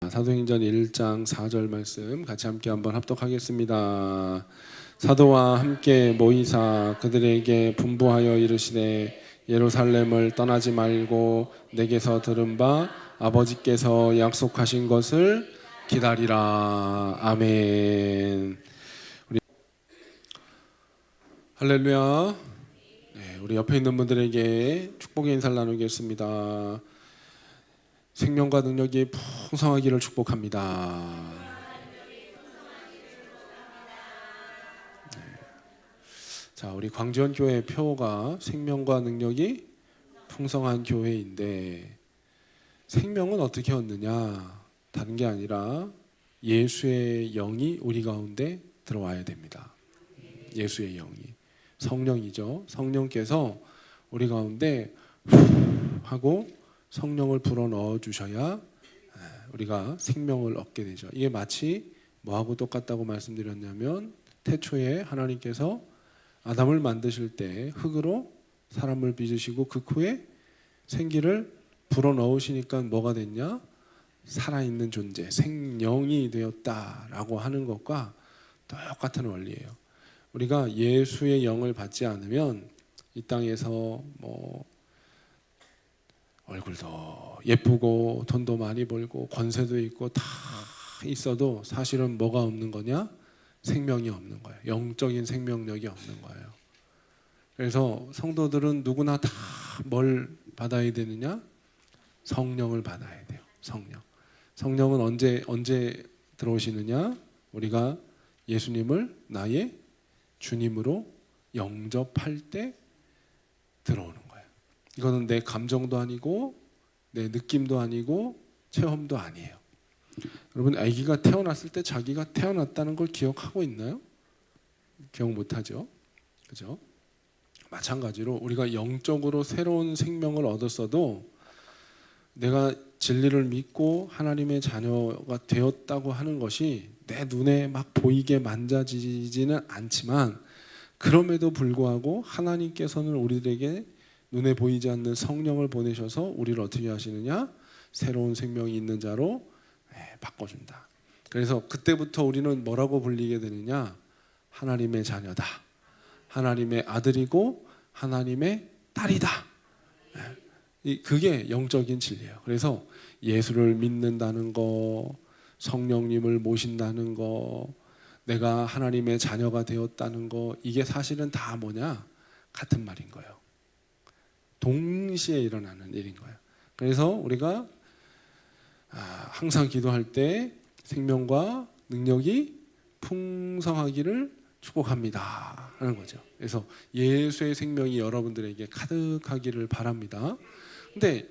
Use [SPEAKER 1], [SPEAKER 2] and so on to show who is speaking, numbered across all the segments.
[SPEAKER 1] 사도행전 1장 4절 말씀 같이 함께 한번 합독하겠습니다. 사도와 함께 모이사 그들에게 분부하여 이르시되 예루살렘을 떠나지 말고 내게서 들은 바 아버지께서 약속하신 것을 기다리라. 아멘. 할렐루야. 네, 우리 옆에 있는 분들에게 축복의 인사를 나누겠습니다. 생명과 능력이 풍성하기를 축복합니다. 네. 자, 우리 광지원 교회 표어가 생명과 능력이 풍성한 교회인데, 생명은 어떻게 얻느냐? 다른 게 아니라 예수의 영이 우리 가운데 들어와야 됩니다. 예수의 영이 성령이죠. 성령께서 우리 가운데 하고 성령을 불어 넣어 주셔야 우리가 생명을 얻게 되죠. 이게 마치 뭐하고 똑같다고 말씀드렸냐면, 태초에 하나님께서 아담을 만드실 때 흙으로 사람을 빚으시고 그 후에 생기를 불어 넣으시니까 뭐가 됐냐? 살아있는 존재, 생명이 되었다라고 하는 것과 똑같은 원리예요. 우리가 예수의 영을 받지 않으면 이 땅에서 얼굴도 예쁘고 돈도 많이 벌고 권세도 있고 다 있어도 사실은 뭐가 없는 거냐? 생명이 없는 거예요. 영적인 생명력이 없는 거예요. 그래서 성도들은 누구나 다 뭘 받아야 되느냐? 성령을 받아야 돼요. 성령은 언제 들어오시느냐? 우리가 예수님을 나의 주님으로 영접할 때 들어오는 거예요. 이거는 내 감정도 아니고 내 느낌도 아니고 체험도 아니에요. 여러분, 아기가 태어났을 때 자기가 태어났다는 걸 기억하고 있나요? 기억 못하죠. 그죠? 마찬가지로 우리가 영적으로 새로운 생명을 얻었어도 내가 진리를 믿고 하나님의 자녀가 되었다고 하는 것이 내 눈에 막 보이게 만져지지는 않지만, 그럼에도 불구하고 하나님께서는 우리들에게 눈에 보이지 않는 성령을 보내셔서 우리를 어떻게 하시느냐? 새로운 생명이 있는 자로 바꿔준다. 그래서 그때부터 우리는 뭐라고 불리게 되느냐? 하나님의 자녀다. 하나님의 아들이고 하나님의 딸이다. 그게 영적인 진리예요. 그래서 예수를 믿는다는 거, 성령님을 모신다는 거, 내가 하나님의 자녀가 되었다는 거, 이게 사실은 다 뭐냐? 같은 말인 거예요. 동시에 일어나는 일인 거예요. 그래서 우리가 항상 기도할 때 생명과 능력이 풍성하기를 축복합니다 하는 거죠. 그래서 예수의 생명이 여러분들에게 가득하기를 바랍니다. 근데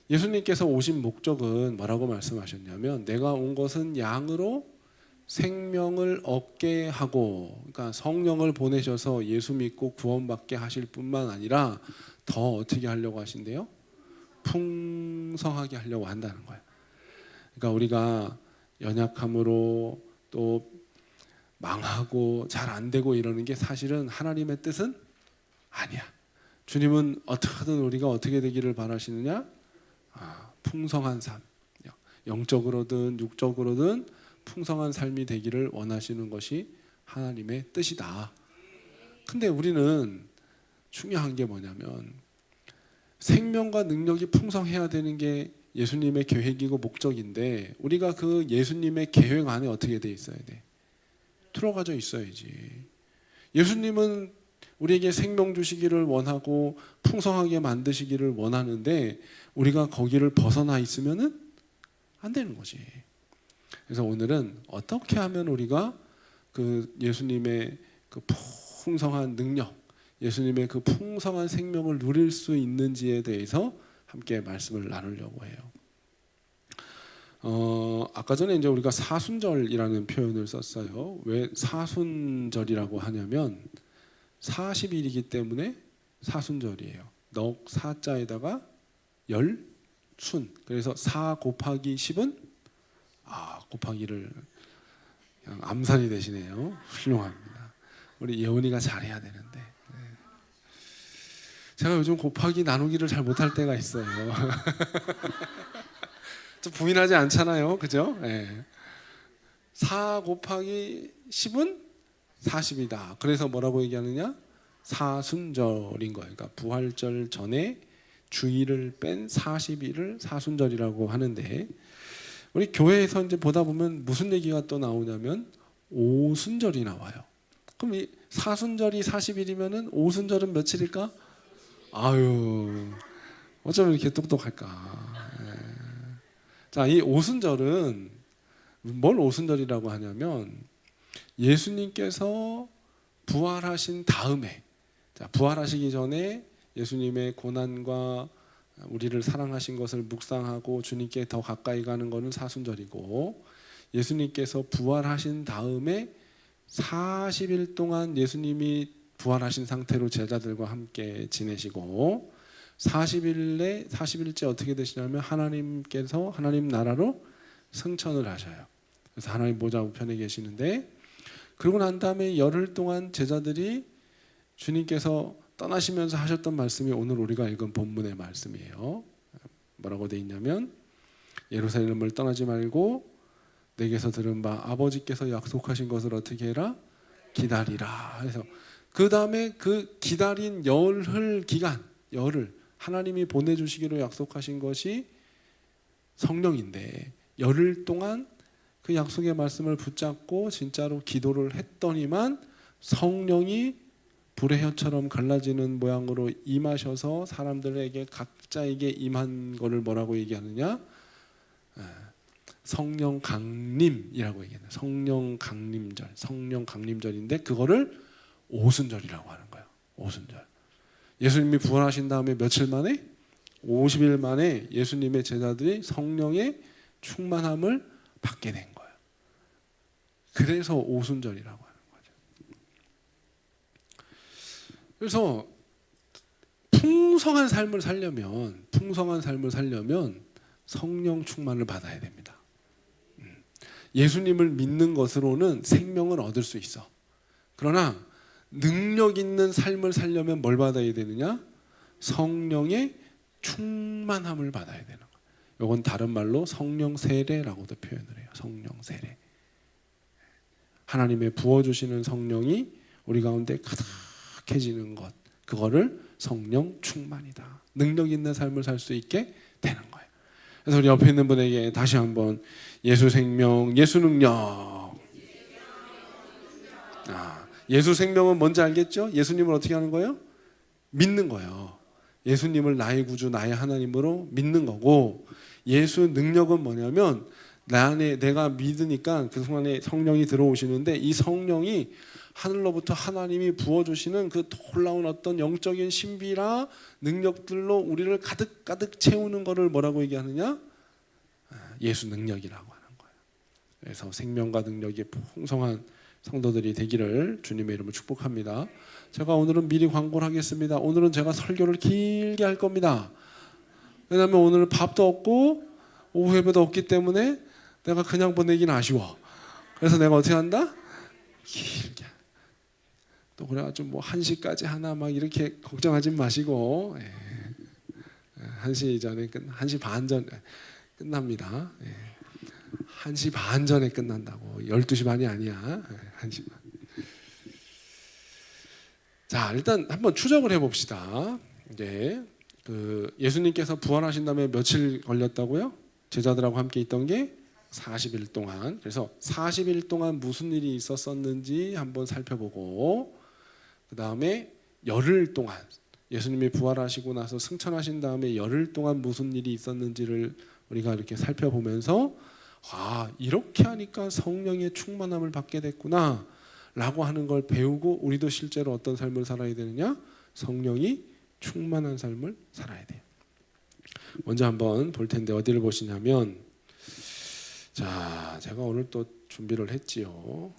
[SPEAKER 1] 예수님께서 오신 목적은 뭐라고 말씀하셨냐면, 내가 온 것은 양으로 생명을 얻게 하고, 그러니까 성령을 보내셔서 예수 믿고 구원받게 하실 뿐만 아니라 더 어떻게 하려고 하신대요? 풍성하게 하려고 한다는 거예요. 그러니까 우리가 연약함으로 또 망하고 잘 안 되고 이러는 게 사실은 하나님의 뜻은 아니야. 주님은 어떻게든 우리가 어떻게 되기를 바라시느냐? 풍성한 삶, 영적으로든 육적으로든 풍성한 삶이 되기를 원하시는 것이 하나님의 뜻이다. 근데 우리는 중요한 게 뭐냐면, 생명과 능력이 풍성해야 되는 게 예수님의 계획이고 목적인데, 우리가 그 예수님의 계획 안에 어떻게 돼 있어야 돼? 들어가져 있어야지. 예수님은 우리에게 생명 주시기를 원하고 풍성하게 만드시기를 원하는데, 우리가 거기를 벗어나 있으면은 안 되는 거지. 그래서 오늘은 어떻게 하면 우리가 그 예수님의 그 풍성한 능력, 예수님의 그 풍성한 생명을 누릴 수 있는지에 대해서 함께 말씀을 나누려고 해요. 아까 전에 이제 우리가 사순절이라는 표현을 썼어요. 왜 사순절이라고 하냐면 40일이기 때문에 사순절이에요. 넉 사자에다가 열순. 그래서 4 곱하기 10은 곱하기를 그냥 암산이 되시네요. 훌륭합니다. 우리 예원이가 잘해야 되는데. 제가 요즘 곱하기 나누기를 잘 못할 때가 있어요. 또 부인하지 않잖아요, 그죠? 4 곱하기 10은 40이다. 그래서 뭐라고 얘기하느냐? 사순절인 거예요. 그러니까 부활절 전에 주일을 뺀 40일을 사순절이라고 하는데, 우리 교회에서 이제 보다 보면 무슨 얘기가 또 나오냐면 오순절이 나와요. 그럼 이 사순절이 40일이면은 오순절은 며칠일까? 아유, 어쩜 이렇게 똑똑할까? 자, 이 오순절은 뭘 오순절이라고 하냐면 예수님께서 부활하신 다음에, 자, 부활하시기 전에 예수님의 고난과 우리를 사랑하신 것을 묵상하고 주님께 더 가까이 가는 것은 사순절이고, 예수님께서 부활하신 다음에 40일 동안 예수님이 부활하신 상태로 제자들과 함께 지내시고, 40일째 어떻게 되시냐면 하나님께서 하나님 나라로 승천을 하셔요. 그래서 하나님 보좌 우편에 계시는데, 그러고 난 다음에 열흘 동안 제자들이 주님께서 떠나시면서 하셨던 말씀이 오늘 우리가 읽은 본문의 말씀이에요. 뭐라고 돼 있냐면 예루살렘을 떠나지 말고 내게서 들은 바 아버지께서 약속하신 것을 어떻게 해라? 기다리라. 그래서 그 다음에 그 기다린 열흘 기간, 열흘 하나님이 보내주시기로 약속하신 것이 성령인데, 열흘 동안 그 약속의 말씀을 붙잡고 진짜로 기도를 했더니만 성령이 불의 혀처럼 갈라지는 모양으로 임하셔서 사람들에게 각자에게 임한 것을 뭐라고 얘기하느냐? 성령 강림이라고 얘기해요. 성령 강림절, 성령 강림절인데 그거를 오순절이라고 하는 거예요. 오순절. 예수님이 부활하신 다음에 며칠 만에? 50일 만에 예수님의 제자들이 성령의 충만함을 받게 된 거예요. 그래서 오순절이라고 하는 거죠. 그래서 풍성한 삶을 살려면 성령 충만을 받아야 됩니다. 예수님을 믿는 것으로는 생명을 얻을 수 있어. 그러나 능력 있는 삶을 살려면 뭘 받아야 되느냐? 성령의 충만함을 받아야 되는 거예요. 이건 다른 말로 성령 세례라고도 표현을 해요. 성령 세례. 하나님의 부어주시는 성령이 우리 가운데 가득해지는 것, 그거를 성령 충만이다. 능력 있는 삶을 살 수 있게 되는 거예요. 그래서 우리 옆에 있는 분에게 다시 한번 예수 생명, 예수 능력. 예수 생명은 뭔지 알겠죠? 예수님을 어떻게 하는 거예요? 믿는 거예요. 예수님을 나의 구주, 나의 하나님으로 믿는 거고, 예수 능력은 뭐냐면 내 안에 내가 믿으니까 그 순간에 성령이 들어오시는데, 이 성령이 하늘로부터 하나님이 부어주시는 그 놀라운 어떤 영적인 신비라 능력들로 우리를 가득가득 채우는 것을 뭐라고 얘기하느냐? 예수 능력이라고 하는 거예요. 그래서 생명과 능력이 풍성한 성도들이 되기를 주님의 이름으로 축복합니다. 제가 오늘은 미리 광고를 하겠습니다. 오늘은 제가 설교를 길게 할 겁니다. 왜냐하면 오늘 밥도 없고 오후 예배도 없기 때문에 내가 그냥 보내기는 아쉬워. 그래서 내가 어떻게 한다? 길게. 또 그래가지고 뭐 1시까지 하나 막 이렇게 걱정하지 마시고, 1시 전에 1시 반 전에 끝납니다. 1시 반 전에 끝난다고. 12시 반이 아니야. 1시 반. 자, 일단 한번 추적을 해봅시다. 이제 예수님께서 부활하신 다음에 며칠 걸렸다고요? 제자들하고 함께 있던 게 40일 동안. 그래서 40일 동안 무슨 일이 있었었는지 한번 살펴보고, 그 다음에 열흘 동안 예수님이 부활하시고 나서 승천하신 다음에 열흘 동안 무슨 일이 있었는지를 우리가 이렇게 살펴보면서, 이렇게 하니까 성령의 충만함을 받게 됐구나 라고 하는 걸 배우고, 우리도 실제로 어떤 삶을 살아야 되느냐? 성령이 충만한 삶을 살아야 돼요. 먼저 한번 볼 텐데 어디를 보시냐면, 자, 제가 오늘 또 준비를 했지요.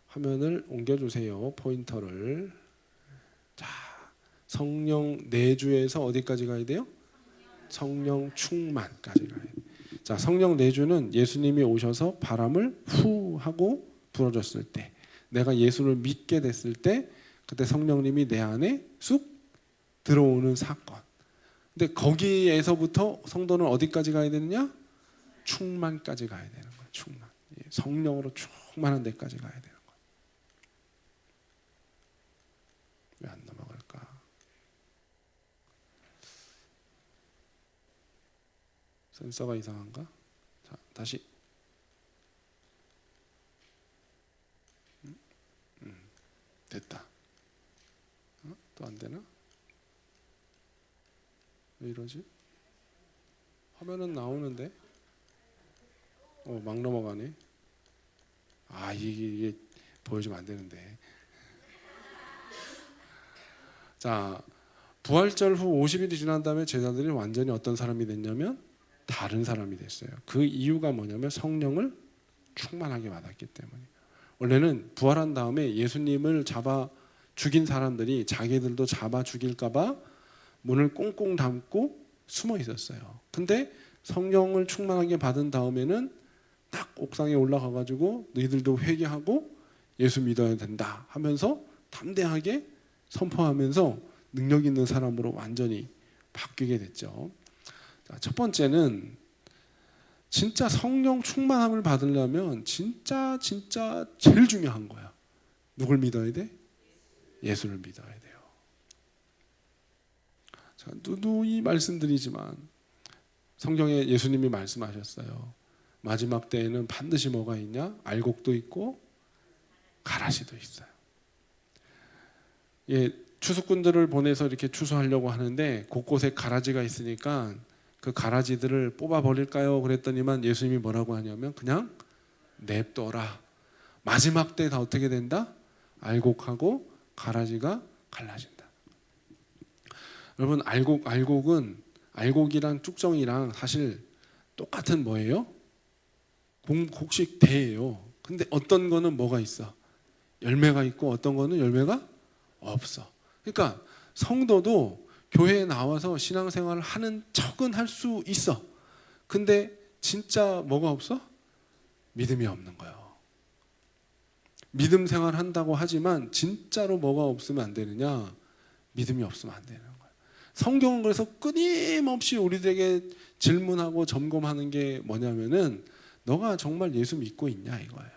[SPEAKER 1] 화면을 옮겨주세요. 포인터를. 자, 성령 내주에서 어디까지 가야 돼요? 성령 충만까지 가야 돼요. 자, 성령 내주는 예수님이 오셔서 바람을 후 하고 불어줬을 때, 내가 예수를 믿게 됐을 때, 그때 성령님이 내 안에 쑥 들어오는 사건. 근데 거기에서부터 성도는 어디까지 가야 되느냐? 충만까지 가야 되는 거예요. 충만. 성령으로 충만한 데까지 가야 되는 거예요. 왜 안 넘어갈까? 센서가 이상한가? 자, 다시. 됐다. 또 안 되나? 왜 이러지? 화면은 나오는데 막 넘어가네. 이게 보여주면 안 되는데. 자, 부활절 후 50일이 지난 다음에 제자들이 완전히 어떤 사람이 됐냐면 다른 사람이 됐어요. 그 이유가 뭐냐면 성령을 충만하게 받았기 때문에. 원래는 부활한 다음에 예수님을 잡아 죽인 사람들이 자기들도 잡아 죽일까 봐 문을 꽁꽁 닫고 숨어 있었어요. 근데 성령을 충만하게 받은 다음에는 딱 옥상에 올라가 가지고 너희들도 회개하고 예수 믿어야 된다 하면서 담대하게 선포하면서 능력 있는 사람으로 완전히 바뀌게 됐죠. 자, 첫 번째는 진짜 성령 충만함을 받으려면 진짜 제일 중요한 거야. 누굴 믿어야 돼? 예수를 믿어야 돼요. 자, 누누이 말씀드리지만 성경에 예수님이 말씀하셨어요. 마지막 때에는 반드시 뭐가 있냐? 알곡도 있고 가라지도 있어요. 추수꾼들을 보내서 이렇게 추수하려고 하는데 곳곳에 가라지가 있으니까 그 가라지들을 뽑아버릴까요? 그랬더니만 예수님이 뭐라고 하냐면 그냥 냅둬라. 마지막 때 다 어떻게 된다? 알곡하고 가라지가 갈라진다. 여러분, 알곡이랑 쭉정이랑 사실 똑같은 뭐예요? 곡식 대예요. 근데 어떤 거는 뭐가 있어? 열매가 있고 어떤 거는 열매가 없어. 그러니까 성도도 교회에 나와서 신앙생활을 하는 척은 할 수 있어. 근데 진짜 뭐가 없어? 믿음이 없는 거예요. 믿음 생활 한다고 하지만 진짜로 뭐가 없으면 안 되느냐? 믿음이 없으면 안 되는 거예요. 성경은 그래서 끊임없이 우리들에게 질문하고 점검하는 게 뭐냐면은 너가 정말 예수 믿고 있냐 이거예요.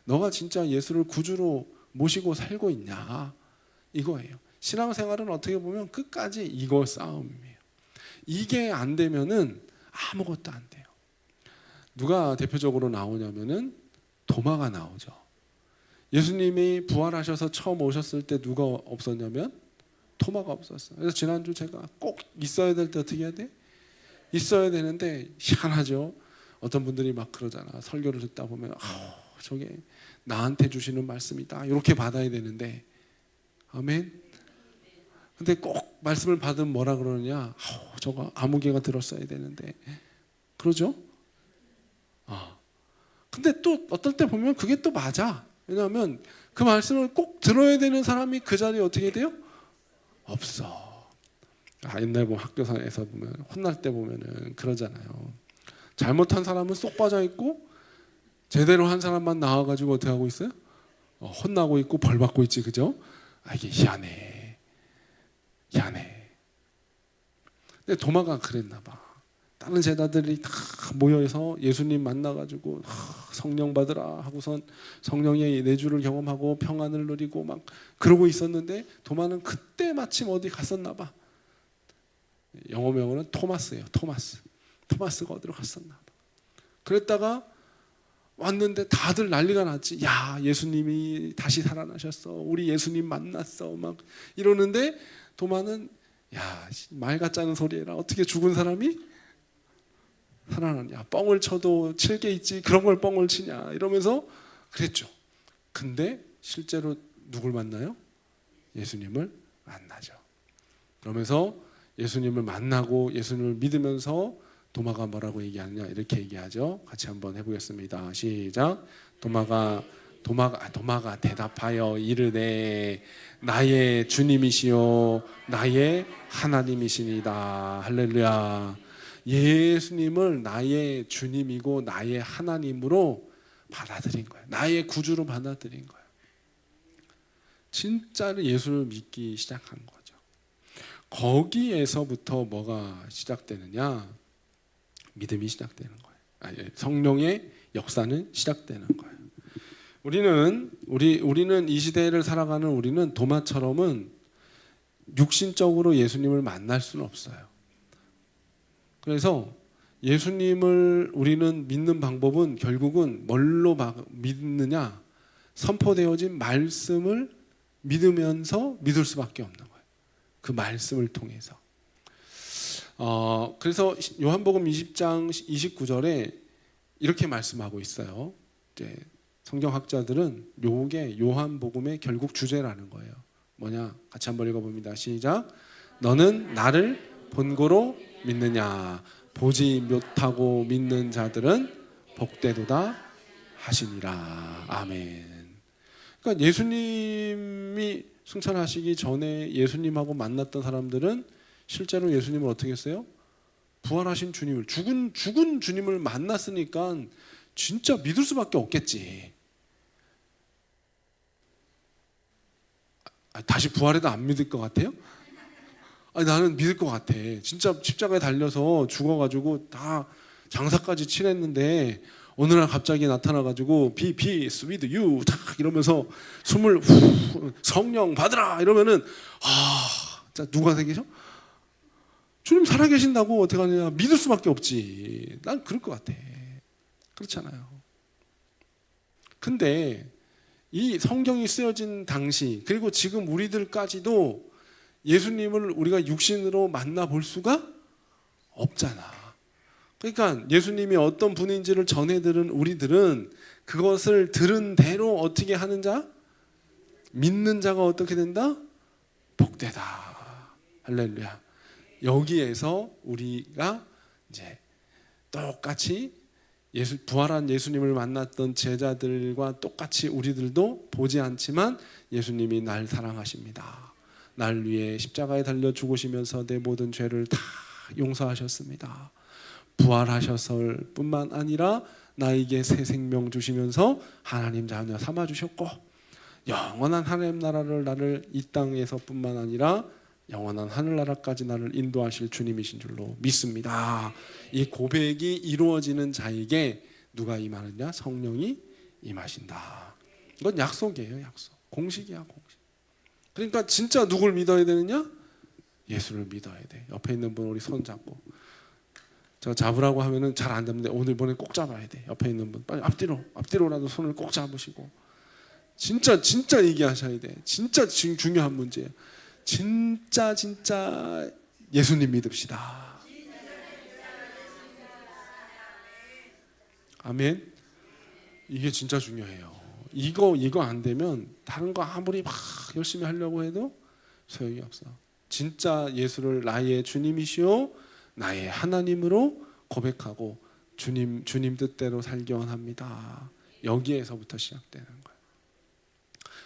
[SPEAKER 1] 너가 진짜 예수를 구주로 모시고 살고 있냐 이거예요. 신앙생활은 어떻게 보면 끝까지 이거 싸움이에요. 이게 안 되면은 아무것도 안 돼요. 누가 대표적으로 나오냐면은 도마가 나오죠. 예수님이 부활하셔서 처음 오셨을 때 누가 없었냐면 도마가 없었어요. 그래서 지난주 제가 꼭 있어야 될 때 어떻게 해야 돼? 있어야 되는데 희한하죠. 어떤 분들이 막 그러잖아. 설교를 듣다 보면 저게 나한테 주시는 말씀이다. 이렇게 받아야 되는데 아멘. 근데 꼭 말씀을 받으면 뭐라 그러느냐? 저거 아무개가 들었어야 되는데 그러죠? 근데 또 어떨 때 보면 그게 또 맞아. 왜냐하면 그 말씀을 꼭 들어야 되는 사람이 그 자리에 어떻게 돼요? 없어. 옛날 보면 학교에서 보면 혼날 때 보면은 그러잖아요. 잘못한 사람은 쏙 빠져 있고 제대로 한 사람만 나와가지고 어떻게 하고 있어요? 혼나고 있고 벌 받고 있지, 그죠? 이게 희한해. 근데 도마가 그랬나 봐. 다른 제자들이 다 모여서 예수님 만나가지고 성령 받으라 하고선 성령의 내주를 경험하고 평안을 누리고 막 그러고 있었는데 도마는 그때 마침 어디 갔었나 봐. 영어 명어는 토마스예요. 토마스가 어디로 갔었나 봐. 그랬다가 왔는데 다들 난리가 났지. 야, 예수님이 다시 살아나셨어. 우리 예수님 만났어. 막 이러는데 도마는 야, 말 같자는 소리 해라. 어떻게 죽은 사람이 살아나냐. 뻥을 쳐도 칠 게 있지. 그런 걸 뻥을 치냐. 이러면서 그랬죠. 근데 실제로 누굴 만나요? 예수님을 만나죠. 그러면서 예수님을 만나고 예수님을 믿으면서 도마가 뭐라고 얘기하느냐 이렇게 얘기하죠. 같이 한번 해보겠습니다. 시작. 도마가 대답하여 이르되 나의 주님이시요 나의 하나님이시니다. 할렐루야. 예수님을 나의 주님이고 나의 하나님으로 받아들인 거예요. 나의 구주로 받아들인 거예요. 진짜로 예수를 믿기 시작한 거죠. 거기에서부터 뭐가 시작되느냐? 믿음이 시작되는 거예요. 성령의 역사는 시작되는 거예요. 우리는 이 시대를 살아가는 우리는 도마처럼은 육신적으로 예수님을 만날 수는 없어요. 그래서 예수님을 우리는 믿는 방법은 결국은 뭘로 믿느냐? 선포되어진 말씀을 믿으면서 믿을 수밖에 없는 거예요. 그 말씀을 통해서. 그래서 요한복음 20장 29절에 이렇게 말씀하고 있어요. 이제 성경학자들은 요게 요한복음의 결국 주제라는 거예요. 뭐냐? 같이 한번 읽어봅니다. 시작. 너는 나를 본고로 믿느냐? 보지 못하고 믿는 자들은 복되도다 하시니라. 아멘. 그러니까 예수님이 승천하시기 전에 예수님하고 만났던 사람들은 실제로 예수님을 어떻게 했어요? 부활하신 주님을, 죽은 주님을 만났으니까 진짜 믿을 수밖에 없겠지. 다시 부활해도 안 믿을 것 같아요? 나는 믿을 것 같아. 진짜 십자가에 달려서 죽어가지고 다 장사까지 치렀는데 어느 날 갑자기 나타나가지고 be peace with you 탁 이러면서 숨을 성령 받으라 이러면은 자 누가 되겠죠? 주님 살아계신다고 어떻게 하느냐? 믿을 수밖에 없지. 난 그럴 것 같아. 그렇잖아요. 근데 이 성경이 쓰여진 당시 그리고 지금 우리들까지도 예수님을 우리가 육신으로 만나볼 수가 없잖아. 그러니까 예수님이 어떤 분인지를 전해 들은 우리들은 그것을 들은 대로 어떻게 하는 자? 믿는 자가 어떻게 된다? 복되다. 할렐루야. 여기에서 우리가 이제 똑같이 부활한 예수님을 만났던 제자들과 똑같이 우리들도 보지 않지만 예수님이 날 사랑하십니다. 날 위해 십자가에 달려 죽으시면서 내 모든 죄를 다 용서하셨습니다. 부활하셨을 뿐만 아니라 나에게 새 생명 주시면서 하나님 자녀 삼아 주셨고 영원한 하나님 나라를 나를 이 땅에서 뿐만 아니라 영원한 하늘나라까지 나를 인도하실 주님이신 줄로 믿습니다. 이 고백이 이루어지는 자에게 누가 임하느냐? 성령이 임하신다. 이건 약속이에요. 약속. 공식이야. 공식. 그러니까 진짜 누굴 믿어야 되느냐? 예수를 믿어야 돼. 옆에 있는 분 우리 손 잡고 저 잡으라고 하면은 잘 안 잡는데 오늘 이번에 꼭 잡아야 돼. 옆에 있는 분 빨리 앞뒤로라도 손을 꼭 잡으시고 진짜 얘기하셔야 돼. 진짜 지금 중요한 문제예요. 진짜 예수님 믿읍시다. 아멘. 이게 진짜 중요해요. 이거 안 되면 다른 거 아무리 막 열심히 하려고 해도 소용이 없어. 진짜 예수를 나의 주님이시오 나의 하나님으로 고백하고 주님 뜻대로 살기 원합니다. 여기에서부터 시작되는 거예요.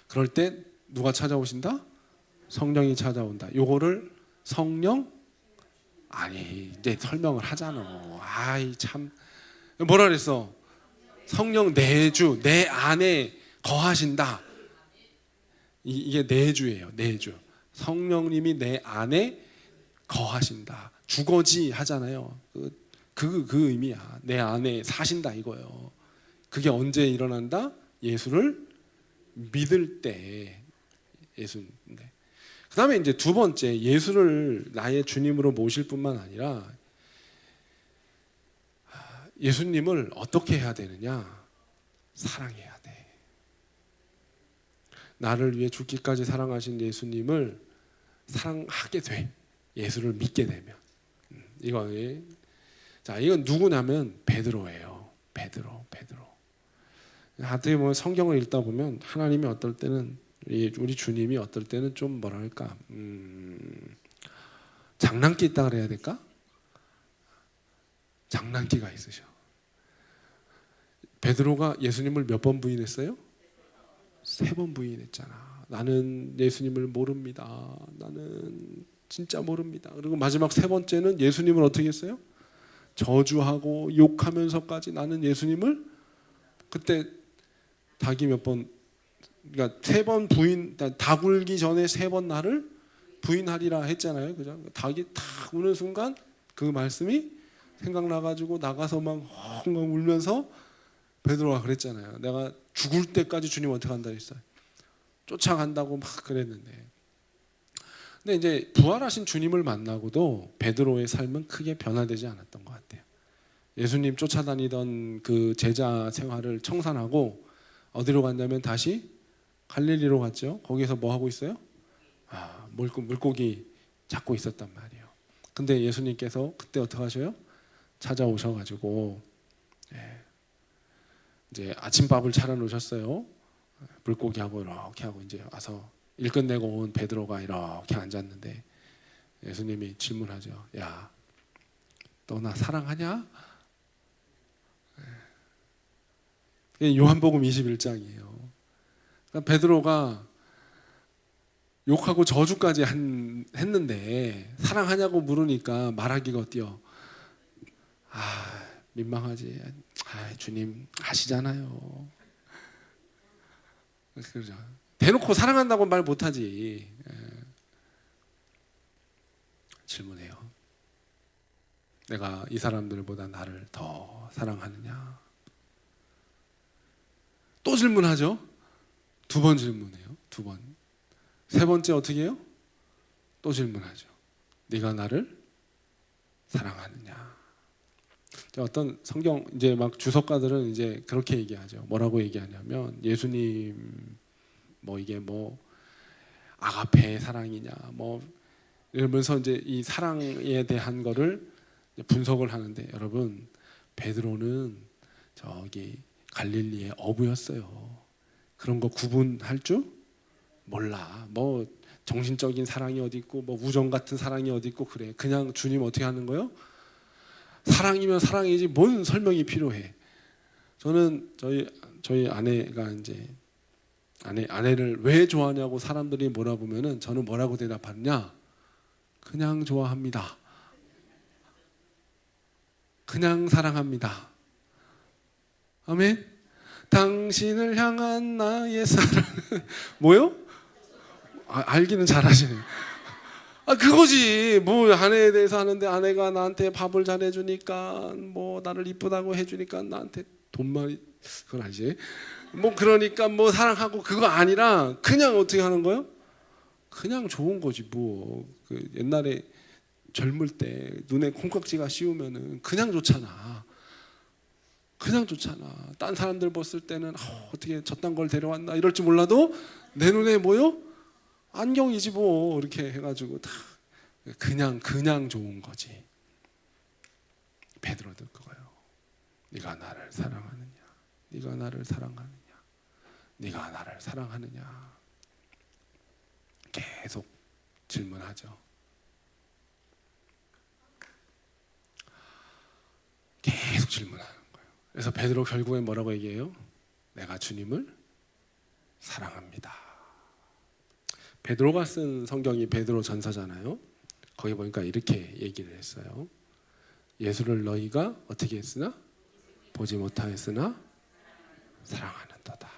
[SPEAKER 1] 그럴 때 누가 찾아오신다? 성령이 찾아온다. 요거를 성령 아니 이제 설명을 하잖아. 아이 참 뭐라 그랬어? 성령 내주 내 안에 거하신다. 이게 내주예요. 내주. 성령님이 내 안에 거하신다. 주거지 하잖아요. 그 의미야. 내 안에 사신다 이거예요. 그게 언제 일어난다? 예수를 믿을 때 예수인데. 그 다음에 이제 두 번째 예수를 나의 주님으로 모실 뿐만 아니라 예수님을 어떻게 해야 되느냐? 사랑해야 돼. 나를 위해 죽기까지 사랑하신 예수님을 사랑하게 돼. 예수를 믿게 되면. 이건 누구냐면 베드로예요. 베드로. 어떻게 보면 성경을 읽다 보면 하나님이 어떨 때는 우리 주님이 어떨 때는 좀 뭐랄까 장난기 있다 그래야 될까? 장난기가 있으셔. 베드로가 예수님을 몇 번 부인했어요? 3번 부인했잖아. 나는 예수님을 모릅니다. 나는 진짜 모릅니다. 그리고 마지막 3번째는 예수님을 어떻게 했어요? 저주하고 욕하면서까지 나는 예수님을 그때 닭이 몇 번 그러니까 3번 부인 닭 울기 전에 3번 나를 부인하리라 했잖아요. 그죠? 닭이 탁 우는 순간 그 말씀이 생각나가지고 나가서 막 엉엉 울면서 베드로가 그랬잖아요. 내가 죽을 때까지 주님 어떻게 한다 했어요. 쫓아간다고 막 그랬는데. 근데 이제 부활하신 주님을 만나고도 베드로의 삶은 크게 변화되지 않았던 것 같아요. 예수님 쫓아다니던 그 제자 생활을 청산하고 어디로 갔냐면 다시 갈릴리로 갔죠. 거기서 뭐 하고 있어요? 물고기 잡고 있었단 말이에요. 근데 예수님께서 그때 어떻게 하셔요? 찾아오셔가지고 이제 아침밥을 차려놓으셨어요. 물고기하고 이렇게 하고 이제 와서 일 끝내고 온 베드로가 이렇게 앉았는데 예수님이 질문하죠. 야, 너 나 사랑하냐? 요한복음 21장이에요. 그러니까 베드로가 욕하고 저주까지 했는데 사랑하냐고 물으니까 말하기가 어때요? 민망하지. 주님 아시잖아요. 그러죠. 대놓고 사랑한다고 말 못하지. 질문해요. 내가 이 사람들보다 나를 더 사랑하느냐? 또 질문하죠. 2번 질문해요. 2번. 세 번째 어떻게 해요? 또 질문하죠. 네가 나를 사랑하느냐? 어떤 성경 이제 막 주석가들은 이제 그렇게 얘기하죠. 뭐라고 얘기하냐면 예수님 뭐 이게 뭐 아가페의 사랑이냐 뭐 이러면서 이제 이 사랑에 대한 거를 분석을 하는데 여러분 베드로는 저기 갈릴리의 어부였어요. 그런 거 구분할 줄 몰라. 뭐 정신적인 사랑이 어디 있고 뭐 우정 같은 사랑이 어디 있고 그래. 그냥 주님 어떻게 하는 거요? 사랑이면 사랑이지 뭔 설명이 필요해. 저는 저희 아내가 이제 아내를 왜 좋아하냐고 사람들이 물어보면은 저는 뭐라고 대답하느냐? 그냥 좋아합니다. 그냥 사랑합니다. 아멘. 당신을 향한 나의 사랑 뭐요? 알기는 잘하시네요. 그거지. 뭐 아내에 대해서 하는데 아내가 나한테 밥을 잘해주니까 뭐 나를 이쁘다고 해주니까 나한테 돈만 그건 아니지. 뭐 그러니까 뭐 사랑하고 그거 아니라 그냥 어떻게 하는 거예요? 그냥 좋은 거지 뭐. 그 옛날에 젊을 때 눈에 콩깍지가 씌우면은 그냥 좋잖아. 그냥 좋잖아. 딴 사람들 봤을 때는 어떻게 저딴 걸 데려왔나 이럴지 몰라도 내 눈에 뭐요? 안경이지 뭐 이렇게 해가지고 다 그냥 좋은 거지. 베드로도 그거요. 네가 나를 사랑하느냐? 네가 나를 사랑하느냐? 네가 나를 사랑하느냐? 계속 질문하죠. 계속 질문하는 거예요. 그래서 베드로 결국에 뭐라고 얘기해요? 내가 주님을 사랑합니다. 베드로가 쓴 성경이 베드로 전서잖아요. 거기 보니까 이렇게 얘기를 했어요. 예수를 너희가 어떻게 했으나 보지 못하였으나 사랑하는도다.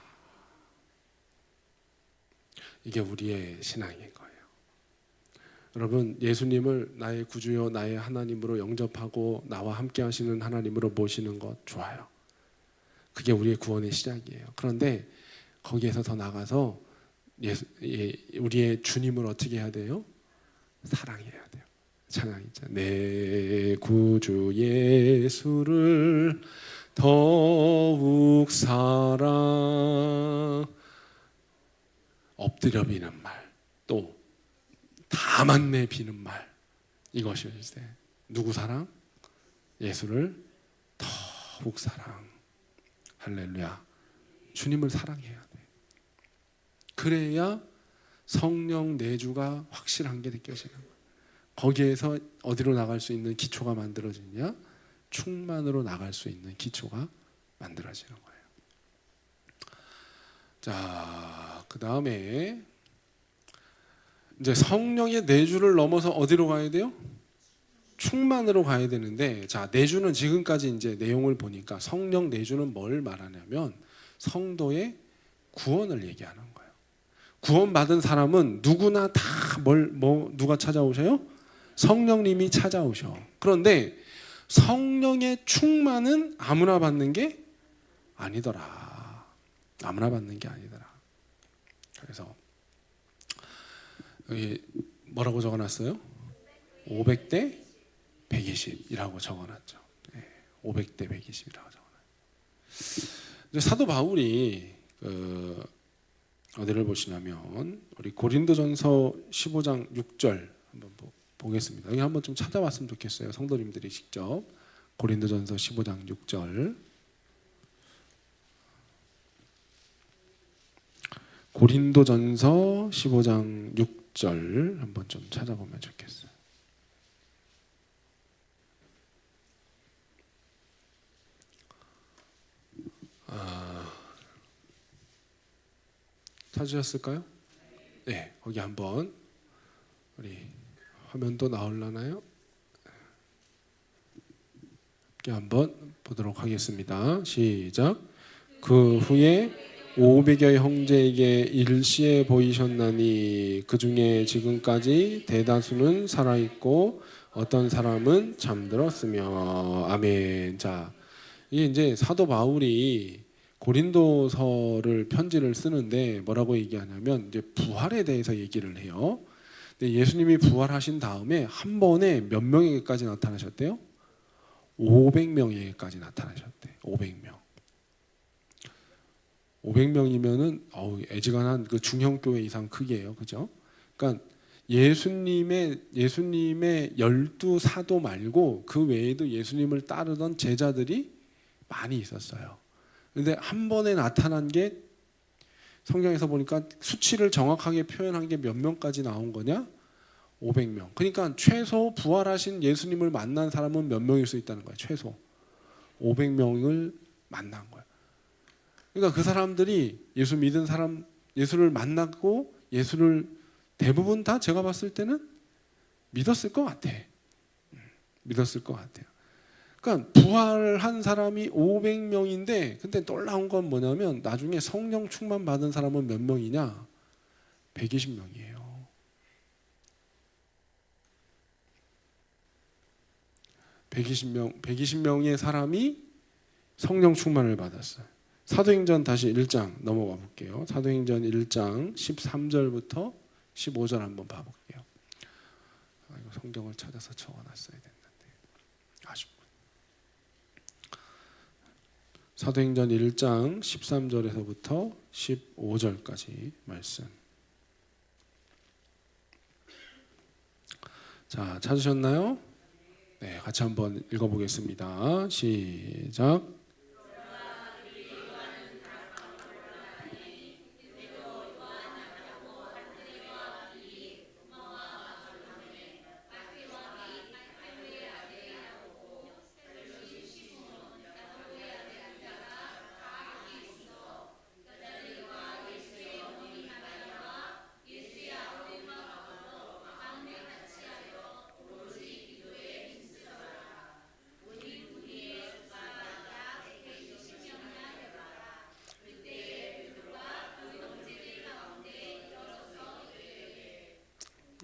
[SPEAKER 1] 이게 우리의 신앙인 거예요. 여러분 예수님을 나의 구주요 나의 하나님으로 영접하고 나와 함께 하시는 하나님으로 모시는 것 좋아요. 그게 우리의 구원의 시작이에요. 그런데 거기에서 더 나가서 우리의 주님을 어떻게 해야 돼요? 사랑해야 돼요. 찬양 있잖아요. 내 구주 예수를 더욱 사랑 엎드려 비는 말 또 다 만내 비는 말 이것이 이제 누구 사랑? 예수를 더욱 사랑. 할렐루야. 주님을 사랑해야 돼. 그래야 성령 내주가 확실한 게 느껴지는 거예요. 거기에서 어디로 나갈 수 있는 기초가 만들어지냐? 충만으로 나갈 수 있는 기초가 만들어지는 거예요. 자, 그 다음에 이제 성령의 내주를 넘어서 어디로 가야 돼요? 충만으로 가야 되는데, 자, 내주는 지금까지 이제 내용을 보니까 성령 내주는 뭘 말하냐면 성도의 구원을 얘기하는 거예요. 구원받은 사람은 누구나 다 누가 찾아오셔요? 성령님이 찾아오셔. 그런데 성령의 충만은 아무나 받는 게 아니더라. 아무나 받는 게 아니더라. 그래서 여기 뭐라고 적어놨어요? 500대 120이라고 적어놨죠. 500대 120이라고 적어놨죠. 사도 바울이 어디를 보시냐면 우리 고린도전서 15장 6절 한번 보겠습니다. 여기 한번 좀 찾아봤으면 좋겠어요. 성도님들이 직접 고린도전서 15장 6절. 고린도전서 15장 6절 한번 좀 찾아보면 좋겠어요. 찾으셨을까요? 네, 거기 한번 우리 화면도 나올라나요? 함께 한번 보도록 하겠습니다. 시작. 그 후에 500여 형제에게 일시에 보이셨나니 그 중에 지금까지 대다수는 살아있고 어떤 사람은 잠들었으며. 아멘. 자, 이게 이제 사도 바울이 고린도서를 편지를 쓰는데 뭐라고 얘기하냐면 이제 부활에 대해서 얘기를 해요. 근데 예수님이 부활하신 다음에 한 번에 몇 명에게까지 나타나셨대요? 500명에게까지 나타나셨대. 500명. 500명이면은 애지간한 그 중형교회 이상 크기예요, 그죠? 그러니까 예수님의 12사도 말고 그 외에도 예수님을 따르던 제자들이 많이 있었어요. 그런데 한 번에 나타난 게 성경에서 보니까 수치를 정확하게 표현한 게 몇 명까지 나온 거냐? 500명. 그러니까 최소 부활하신 예수님을 만난 사람은 몇 명일 수 있다는 거예요. 최소 500명을 만난 거예요. 그러니까 그 사람들이 예수 믿은 사람, 예수를 만났고 예수를 대부분 다 제가 봤을 때는 믿었을 것 같아. 믿었을 것 같아요. 그러니까 부활한 사람이 500명인데 근데 놀라운 건 뭐냐면 나중에 성령 충만 받은 사람은 몇 명이냐? 120명이에요. 120명의 사람이 성령 충만을 받았어요. 사도행전 다시 1장 넘어가 볼게요. 사도행전 1장 13절부터 15절 한번 봐볼게요. 이거 성경을 찾아서 적어놨어야 됐는데 아쉽군. 사도행전 1장 13절에서부터 15절까지 말씀. 자, 찾으셨나요? 네, 같이 한번 읽어보겠습니다. 시작.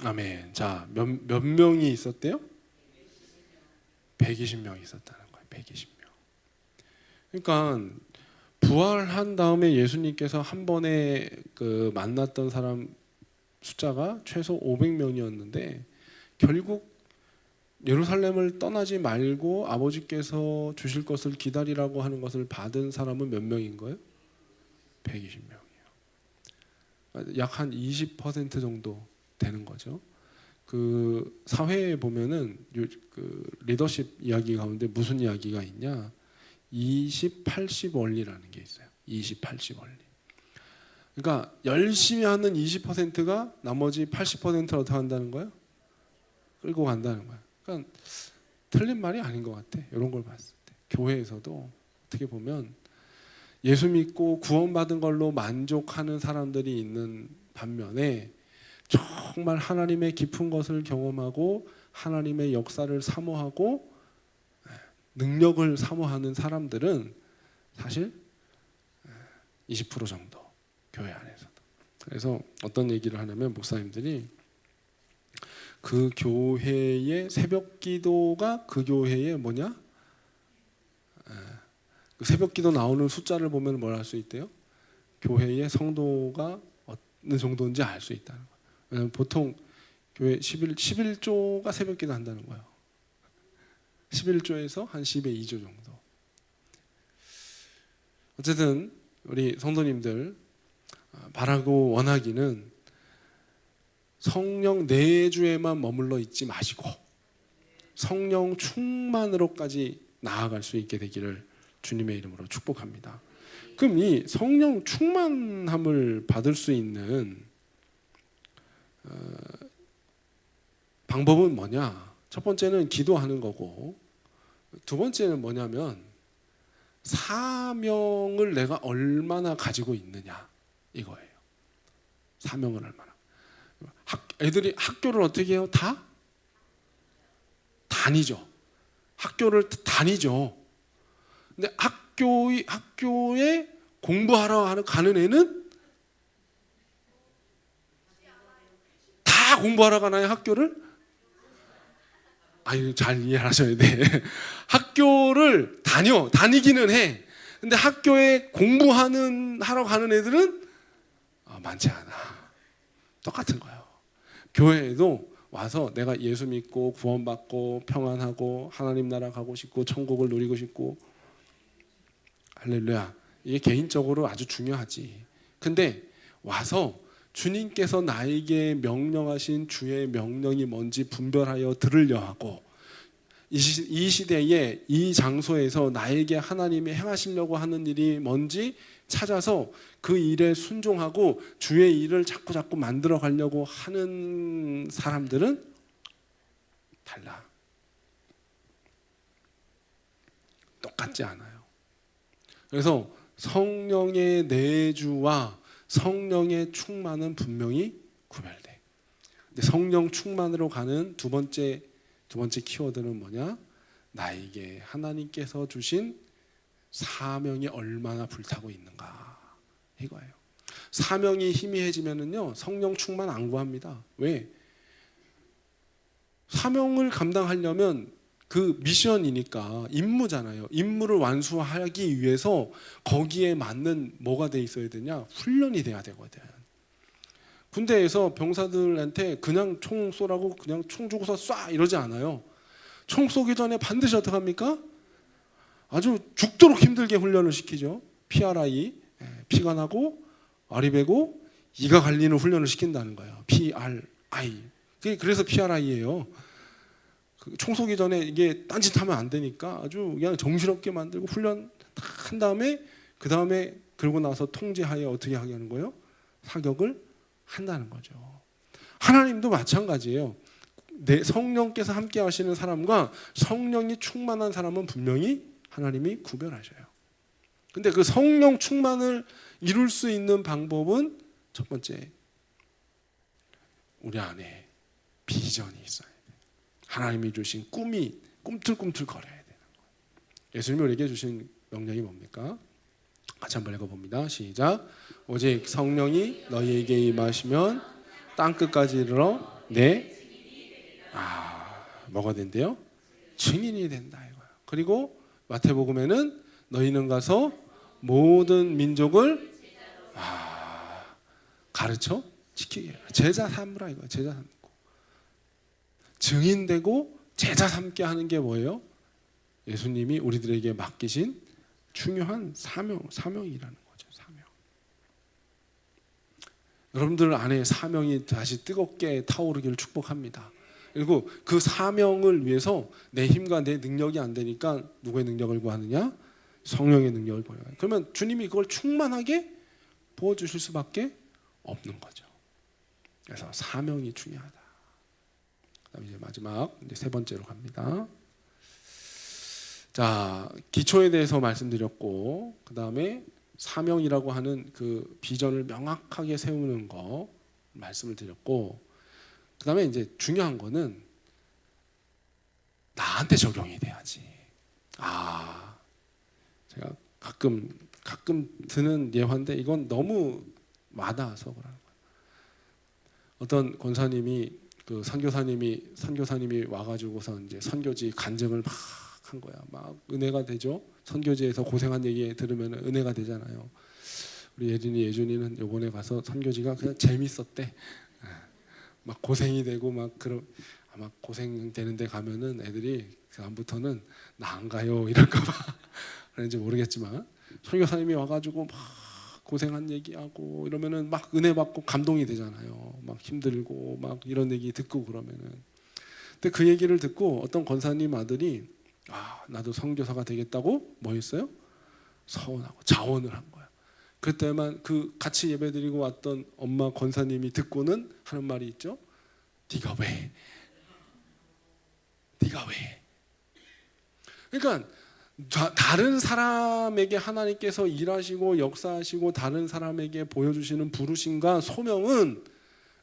[SPEAKER 1] 아멘. 자, 몇 명이 있었대요? 120명이 있었다는 거예요. 120명. 그러니까 부활한 다음에 예수님께서 한 번에 그 만났던 사람 숫자가 최소 500명이었는데 결국 예루살렘을 떠나지 말고 아버지께서 주실 것을 기다리라고 하는 것을 받은 사람은 몇 명인 거예요? 120명이에요. 약 한 20% 정도 되는 거죠. 그 사회에 보면은 그 리더십 이야기 가운데 무슨 이야기가 있냐? 20-80 원리라는 게 있어요. 20-80 원리. 그러니까 열심히 하는 20%가 나머지 80%를 어떻게 한다는 거예요? 끌고 간다는 거예요. 그러니까 틀린 말이 아닌 것 같아. 이런 걸 봤을 때 교회에서도 어떻게 보면 예수 믿고 구원받은 걸로 만족하는 사람들이 있는 반면에 정말 하나님의 깊은 것을 경험하고 하나님의 역사를 사모하고 능력을 사모하는 사람들은 사실 20% 정도 교회 안에서도. 그래서 어떤 얘기를 하냐면 목사님들이 그 교회의 새벽 기도가 그 교회의 뭐냐? 그 새벽 기도 나오는 숫자를 보면 뭘 알 수 있대요? 교회의 성도가 어느 정도인지 알 수 있다는 거예요. 왜냐하면 보통 교회 11조가 새벽 기도 한다는 거예요. 11조에서 한 10의 2조 정도. 어쨌든 우리 성도님들 바라고 원하기는 성령 내주에만 머물러 있지 마시고 성령 충만으로까지 나아갈 수 있게 되기를 주님의 이름으로 축복합니다. 그럼 이 성령 충만함을 받을 수 있는 방법은 뭐냐? 첫 번째는 기도하는 거고, 두 번째는 뭐냐면 사명을 내가 얼마나 가지고 있느냐 이거예요. 사명을 얼마나. 애들이 학교를 어떻게 해요? 다 다니죠. 학교를 다니죠. 근데 학교에 공부하러 가는 애는 다 공부하러 가나요? 학교를? 아유, 잘 이해하셔야 돼. 학교를 다니기는 해. 근데 학교에 하러 가는 애들은 많지 않아. 똑같은 거예요. 교회에도 와서 내가 예수 믿고 구원받고 평안하고 하나님 나라 가고 싶고 천국을 누리고 싶고 할렐루야. 이게 개인적으로 아주 중요하지. 근데 와서 주님께서 나에게 명령하신 주의 명령이 뭔지 분별하여 들으려 하고 이 시대에 이 장소에서 나에게 하나님이 행하시려고 하는 일이 뭔지 찾아서 그 일에 순종하고 주의 일을 자꾸 만들어 가려고 하는 사람들은 달라. 똑같지 않아요. 그래서 성령의 내주와 성령의 충만은 분명히 구별돼. 근데 성령 충만으로 가는 두 번째 키워드는 뭐냐? 나에게 하나님께서 주신 사명이 얼마나 불타고 있는가 이거예요. 사명이 희미해지면은요 성령 충만 안 구합니다. 왜? 사명을 감당하려면 그 미션이니까 임무잖아요. 임무를 완수하기 위해서 거기에 맞는 뭐가 돼 있어야 되냐? 훈련이 돼야 되거든. 군대에서 병사들한테 그냥 총 쏘라고 그냥 총 주고서 쏴 이러지 않아요. 총 쏘기 전에 반드시 어떻게 합니까? 아주 죽도록 힘들게 훈련을 시키죠. PRI, 피가 나고 알이 배고 이가 갈리는 훈련을 시킨다는 거예요. PRI. 그래서 PRI예요. 총 쏘기 전에 이게 딴짓하면 안 되니까 아주 그냥 정신없게 만들고 훈련 딱 한 다음에 그 다음에 그러고 나서 통제하에 어떻게 하게 하는 거예요? 사격을 한다는 거죠. 하나님도 마찬가지예요. 내 성령께서 함께 하시는 사람과 성령이 충만한 사람은 분명히 하나님이 구별하셔요. 근데 그 성령 충만을 이룰 수 있는 방법은 첫 번째, 우리 안에 비전이 있어야 돼요. 하나님이 주신 꿈이 꿈틀꿈틀 거려야 되는 거예요. 예수님이 우리에게 주신 명령이 뭡니까? 같이 한번 읽어봅니다. 시작. 오직 성령이 너희에게 임하시면 땅끝까지 이르러 뭐가 된대요? 증인이 된다 이거예요. 그리고 마태복음에는 너희는 가서 모든 민족을 가르쳐 지키게 제자 삼으라 이거예요. 제자 삼고 증인되고 제자 삼게 하는 게 뭐예요? 예수님이 우리들에게 맡기신 중요한 사명이라는 거죠. 사명. 여러분들 안에 사명이 다시 뜨겁게 타오르기를 축복합니다. 그리고 그 사명을 위해서 내 힘과 내 능력이 안 되니까 누구의 능력을 구하느냐? 성령의 능력을 구해요. 그러면 주님이 그걸 충만하게 부어주실 수밖에 없는 거죠. 그래서 사명이 중요하다. 그다음 이제 마지막 이제 세 번째로 갑니다. 자, 기초에 대해서 말씀드렸고, 그 다음에 사명이라고 하는 그 비전을 명확하게 세우는 거 말씀을 드렸고, 그 다음에 이제 중요한 거는 나한테 적용이 돼야지. 제가 가끔 드는 예화인데 이건 너무 와닿아서 그러는 거예요. 어떤 권사님이 그 선교사님이 와가지고서 이제 선교지 간증을 막 한 거야. 막 은혜가 되죠. 선교지에서 고생한 얘기 들으면 은혜가 되잖아요. 우리 예준이는 요번에 가서 선교지가 그냥 재밌었대. 막 고생이 되고 막 그런 아마 고생되는데 가면은 애들이 그 다음부터는 나 안 가요 이럴까 봐 그런지 모르겠지만 선교사님이 와가지고 막 고생한 얘기하고 이러면은 막 은혜 받고 감동이 되잖아요. 막 힘들고 막 이런 얘기 듣고 그러면은. 근데 그 얘기를 듣고 어떤 권사님 아들이 나도 선교사가 되겠다고 뭐 했어요? 서원하고 자원을 한 거야. 그때만 그 같이 예배드리고 왔던 엄마 권사님이 듣고는 하는 말이 있죠. 네가 왜? 그러니까 다른 사람에게 하나님께서 일하시고 역사하시고 다른 사람에게 보여주시는 부르심과 소명은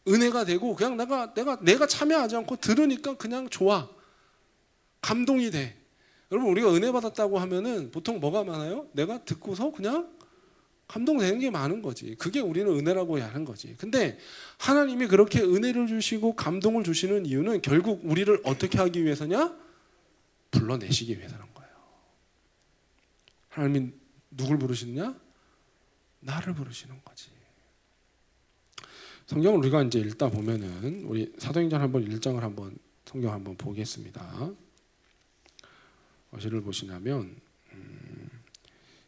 [SPEAKER 1] 은혜가 되고 그냥 내가 참여하지 않고 들으니까 그냥 좋아. 감동이 돼. 여러분 우리가 은혜 받았다고 하면은 보통 뭐가 많아요? 내가 듣고서 그냥 감동되는 게 많은 거지. 그게 우리는 은혜라고 하는 거지. 근데 하나님이 그렇게 은혜를 주시고 감동을 주시는 이유는 결국 우리를 어떻게 하기 위해서냐? 불러내시기 위해서라는 거예요. 하나님이 누굴 부르시느냐? 나를 부르시는 거지. 성경을 우리가 이제 읽다 보면은 우리 사도행전 한번 1장을 한번 성경 한번 보겠습니다. 어디를 보시냐면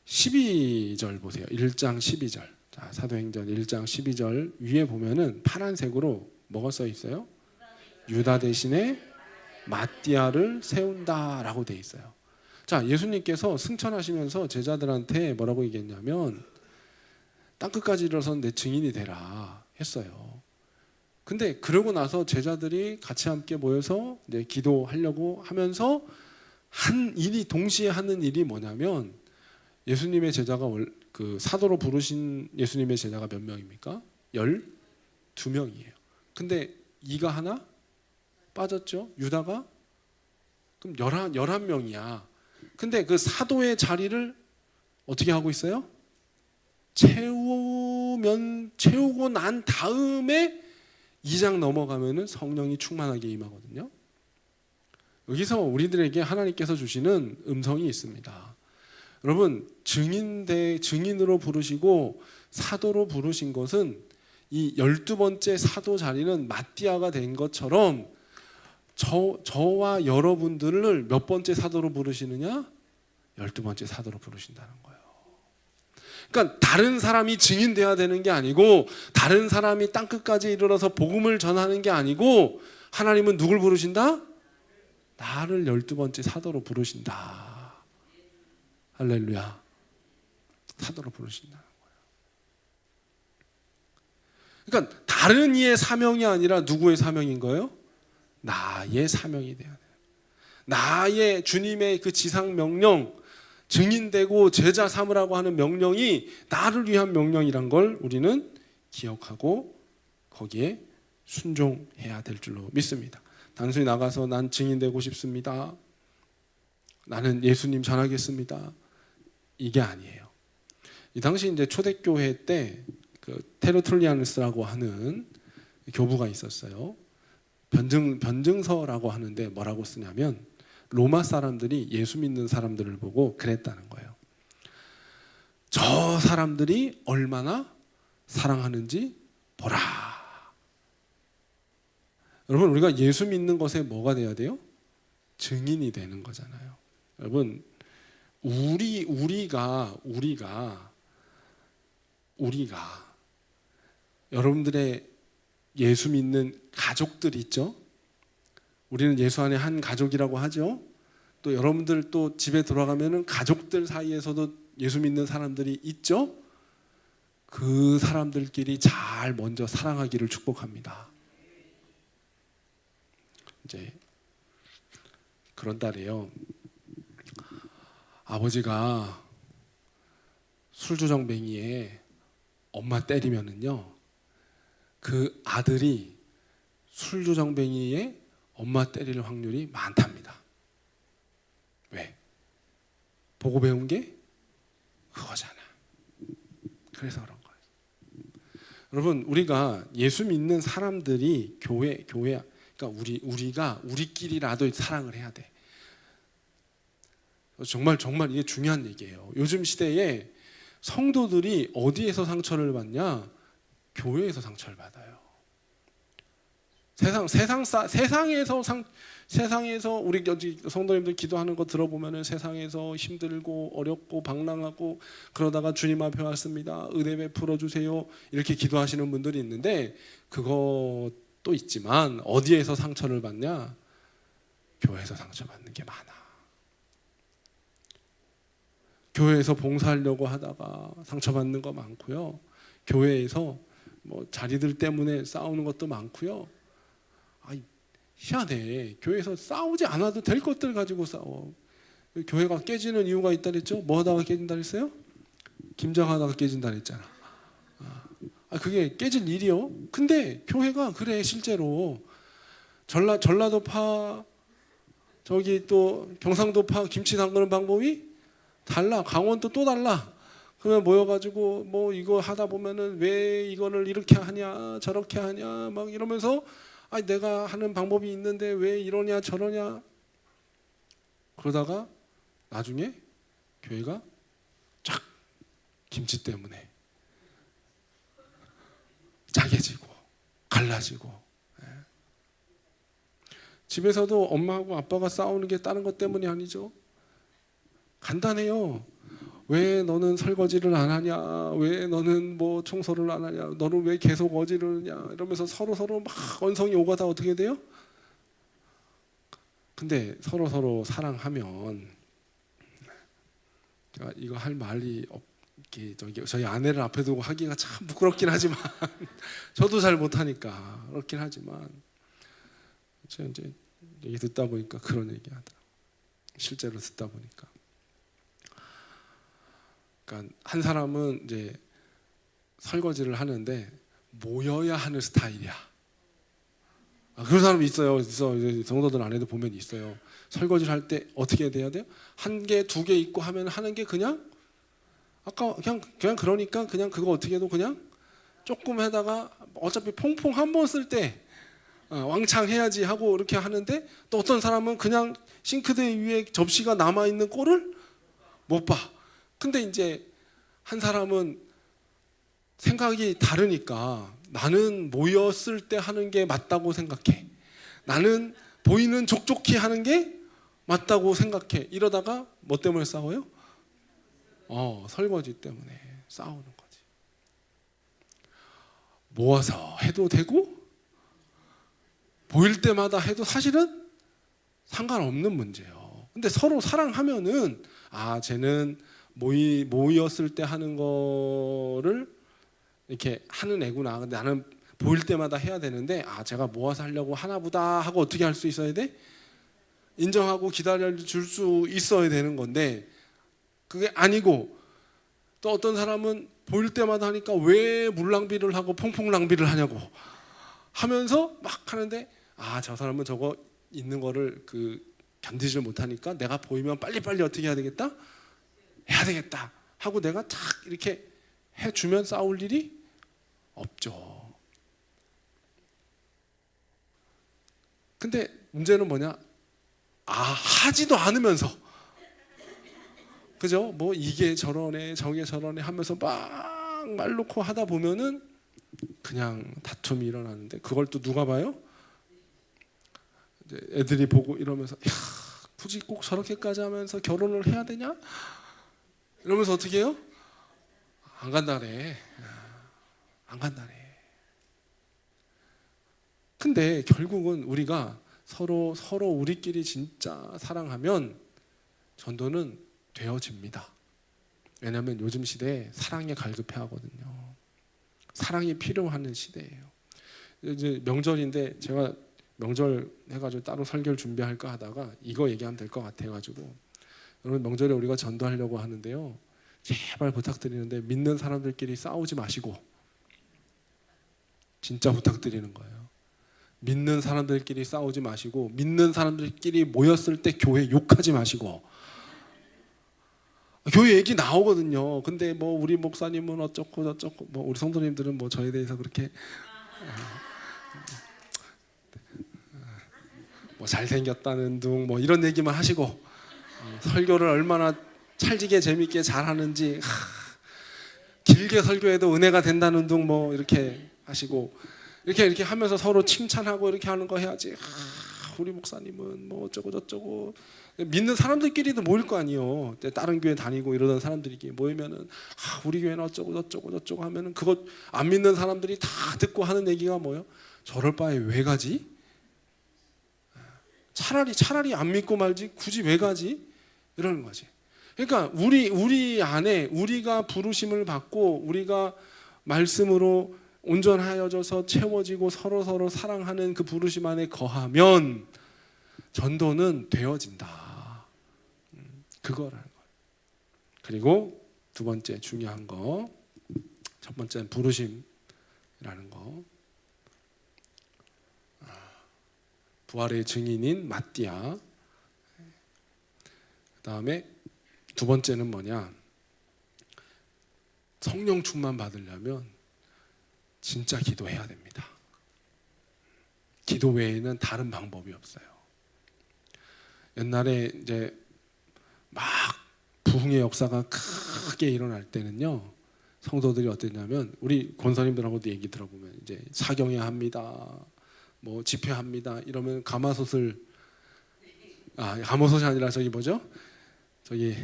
[SPEAKER 1] 12절 보세요. 1장 12절. 자, 사도행전 1장 12절 위에 보면은 파란색으로 뭐가 써 있어요? 유다 대신에 마띠아를 세운다라고 돼 있어요. 자, 예수님께서 승천하시면서 제자들한테 뭐라고 얘기했냐면 땅끝까지 이르러서 내 증인이 되라 했어요. 근데 그러고 나서 제자들이 같이 함께 모여서 이제 기도하려고 하면서 동시에 하는 일이 뭐냐면 예수님의 제자가 그 사도로 부르신 예수님의 제자가 몇 명입니까? 12명이에요. 근데 이가 하나 빠졌죠? 유다가? 그럼 11명이야. 근데 그 사도의 자리를 어떻게 하고 있어요? 채우고 난 다음에 2장 넘어가면은 성령이 충만하게 임하거든요. 여기서 우리들에게 하나님께서 주시는 음성이 있습니다. 여러분, 증인으로 부르시고 사도로 부르신 것은 이 12번째 사도 자리는 마띠아가 된 것처럼 저와 여러분들을 몇 번째 사도로 부르시느냐? 12번째 사도로 부르신다는 거예요. 그러니까 다른 사람이 증인돼야 되는 게 아니고 다른 사람이 땅끝까지 이르러서 복음을 전하는 게 아니고 하나님은 누굴 부르신다? 나를 12번째 사도로 부르신다. 할렐루야. 사도로 부르신다는 거예요. 그러니까 다른 이의 사명이 아니라 누구의 사명인 거예요? 나의 사명이 돼야 돼요. 나의 주님의 그 지상 명령, 증인되고 제자 삼으라고 하는 명령이 나를 위한 명령이란 걸 우리는 기억하고 거기에 순종해야 될 줄로 믿습니다. 단순히 나가서 난 증인되고 싶습니다. 나는 예수님 전하겠습니다. 이게 아니에요. 이 당시 이제 초대교회 때 그 테르툴리아누스라고 하는 교부가 있었어요. 변증서라고 하는데 뭐라고 쓰냐면 로마 사람들이 예수 믿는 사람들을 보고 그랬다는 거예요. 저 사람들이 얼마나 사랑하는지 보라. 여러분, 우리가 예수 믿는 것에 뭐가 돼야 돼요? 증인이 되는 거잖아요. 여러분, 우리가 여러분들의 예수 믿는 가족들 있죠? 우리는 예수 안에 한 가족이라고 하죠. 또 여러분들 또 집에 들어가면은 가족들 사이에서도 예수 믿는 사람들이 있죠. 그 사람들끼리 잘 먼저 사랑하기를 축복합니다. 이제 그런 딸이에요. 아버지가 술주정뱅이에 엄마 때리면은요, 그 아들이 술주정뱅이에 엄마 때릴 확률이 많답니다. 왜? 보고 배운 게 그거잖아. 그래서 그런 거예요. 여러분, 우리가 예수 믿는 사람들이 그러니까 우리가 우리끼리라도 사랑을 해야 돼. 정말 이게 중요한 얘기예요. 요즘 시대에 성도들이 어디에서 상처를 받냐? 교회에서 상처를 받아요. 세상에서 우리 성도님들 기도하는 거 들어보면은 세상에서 힘들고 어렵고 방랑하고 그러다가 주님 앞에 왔습니다. 은혜 베풀어 주세요. 이렇게 기도하시는 분들이 있는데 그것도 있지만 어디에서 상처를 받냐? 교회에서 상처받는 게 많아. 교회에서 봉사하려고 하다가 상처받는 거 많고요. 교회에서 뭐 자리들 때문에 싸우는 것도 많고요. 희한해. 교회에서 싸우지 않아도 될 것들 가지고 싸워. 교회가 깨지는 이유가 있다 그랬죠? 뭐 하다가 깨진다 그랬어요? 김장하다가 깨진다 그랬잖아. 그게 깨질 일이요. 근데 교회가 그래 실제로 전라도파 저기 또 경상도파 김치 담그는 방법이 달라. 강원도 또 달라. 그러면 모여가지고 뭐 이거 하다 보면은 왜 이거를 이렇게 하냐 저렇게 하냐 막 이러면서 내가 하는 방법이 있는데 왜 이러냐 저러냐 그러다가 나중에 교회가 쫙 김치 때문에 짜게지고 갈라지고. 집에서도 엄마하고 아빠가 싸우는 게 다른 것 때문이 아니죠. 간단해요. 왜 너는 설거지를 안 하냐? 왜 너는 뭐 청소를 안 하냐? 너는 왜 계속 어지르냐? 이러면서 서로 막 언성이 오가다 어떻게 돼요? 근데 서로 사랑하면 제가 이거 할 말이 저희 아내를 앞에 두고 하기가 참 부끄럽긴 하지만 저도 잘 못하니까 그렇긴 하지만 제가 이제 얘기 듣다 보니까 그런 얘기 하더라고요. 실제로 듣다 보니까. 그러니까 한 사람은 이제 설거지를 하는데 모여야 하는 스타일이야. 그런 사람이 있어요. 성도들 안에도 보면 있어요. 설거지를 할 때 어떻게 돼야 돼요? 한 개, 두 개 있고 하면 하는 게 그냥 아까 그냥 그러니까 그냥 그거 어떻게 해도 그냥 조금 하다가 어차피 퐁퐁 한 번 쓸 때 왕창 해야지 하고 이렇게 하는데 또 어떤 사람은 그냥 싱크대 위에 접시가 남아 있는 꼴을 못 봐. 근데 이제 한 사람은 생각이 다르니까 나는 모였을 때 하는 게 맞다고 생각해. 나는 보이는 족족히 하는 게 맞다고 생각해. 이러다가 뭐 때문에 싸워요? 설거지 때문에 싸우는 거지. 모아서 해도 되고 보일 때마다 해도 사실은 상관없는 문제예요. 근데 서로 사랑하면은 쟤는 모였을 때 하는 거를 이렇게 하는 애구나. 근데 나는 보일 때마다 해야 되는데 제가 모아서 하려고 하나 보다 하고 어떻게 할 수 있어야 돼? 인정하고 기다려줄 수 있어야 되는 건데 그게 아니고 또 어떤 사람은 보일 때마다 하니까 왜 물 낭비를 하고 퐁퐁 낭비를 하냐고 하면서 막 하는데 저 사람은 저거 있는 거를 견디지를 못하니까 내가 보이면 빨리빨리 어떻게 해야 되겠다? 해야 되겠다 하고 내가 탁 이렇게 해주면 싸울 일이 없죠. 근데 문제는 뭐냐? 하지도 않으면서 그죠? 뭐 이게 저러네 저게 저러네 하면서 막 말 놓고 하다 보면은 그냥 다툼이 일어나는데 그걸 또 누가 봐요? 이제 애들이 보고 이러면서 굳이 꼭 저렇게까지 하면서 결혼을 해야 되냐? 이러면서 어떻게 해요? 안 간다네. 안 간다네. 근데 결국은 우리가 서로 우리끼리 진짜 사랑하면 전도는 되어집니다. 왜냐하면 요즘 시대에 사랑에 갈급해하거든요. 사랑이 필요한 시대예요. 이제 명절인데 제가 명절 해가지고 따로 설교를 준비할까 하다가 이거 얘기하면 될 것 같아가지고 여러분 명절에 우리가 전도하려고 하는데요. 제발 부탁드리는데 믿는 사람들끼리 싸우지 마시고 진짜 부탁드리는 거예요. 믿는 사람들끼리 싸우지 마시고 믿는 사람들끼리 모였을 때 교회 욕하지 마시고 교회 얘기 나오거든요. 근데 뭐 우리 목사님은 어쩌고 저쩌고 뭐 우리 성도님들은 뭐 저에 대해서 그렇게 뭐 잘생겼다는 둥 뭐 이런 얘기만 하시고 설교를 얼마나 찰지게 재밌게 잘하는지 길게 설교해도 은혜가 된다는 둥 뭐 이렇게 하시고 이렇게 하면서 서로 칭찬하고 이렇게 하는 거 해야지. 우리 목사님은 뭐 어쩌고 저쩌고. 믿는 사람들끼리도 모일 거 아니에요. 다른 교회 다니고 이러던 사람들이 모이면은 우리 교회는 어쩌고 저쩌고 하면은 그거 안 믿는 사람들이 다 듣고 하는 얘기가 뭐예요? 저럴 바에 왜 가지? 차라리 안 믿고 말지 굳이 왜 가지? 이러는 거지. 그러니까 우리 안에 우리가 부르심을 받고 우리가 말씀으로 온전하여져서 채워지고 서로 사랑하는 그 부르심 안에 거하면 전도는 되어진다. 그거라는 거예요. 그리고 두 번째 중요한 거, 첫 번째는 부르심이라는 거. 부활의 증인인 마띠아. 그 다음에 두 번째는 뭐냐? 성령 충만 받으려면 진짜 기도해야 됩니다. 기도 외에는 다른 방법이 없어요. 옛날에 이제 막 부흥의 역사가 크게 일어날 때는요, 성도들이 어땠냐면 우리 권사님들하고도 얘기 들어보면 이제 사경해야 합니다, 뭐 집회합니다 이러면 가마솥이 아니라 저기 뭐죠? 저기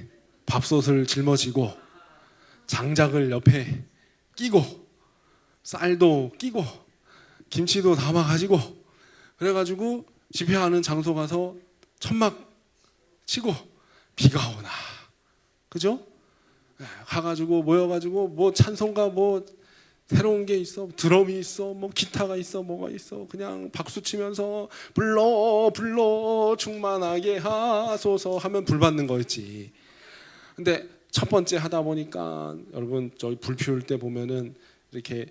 [SPEAKER 1] 밥솥을 짊어지고 장작을 옆에 끼고 쌀도 끼고 김치도 담아가지고 그래가지고 집회하는 장소 가서 천막 치고 비가 오나, 그죠? 가가지고 모여가지고 뭐 찬송가 뭐 새로운 게 있어, 드럼이 있어, 뭐 기타가 있어, 뭐가 있어, 그냥 박수 치면서 불러 충만하게 하소서 하면 불 받는 거였지. 근데 첫 번째 하다 보니까 여러분 저희 불 피울 때 보면은 이렇게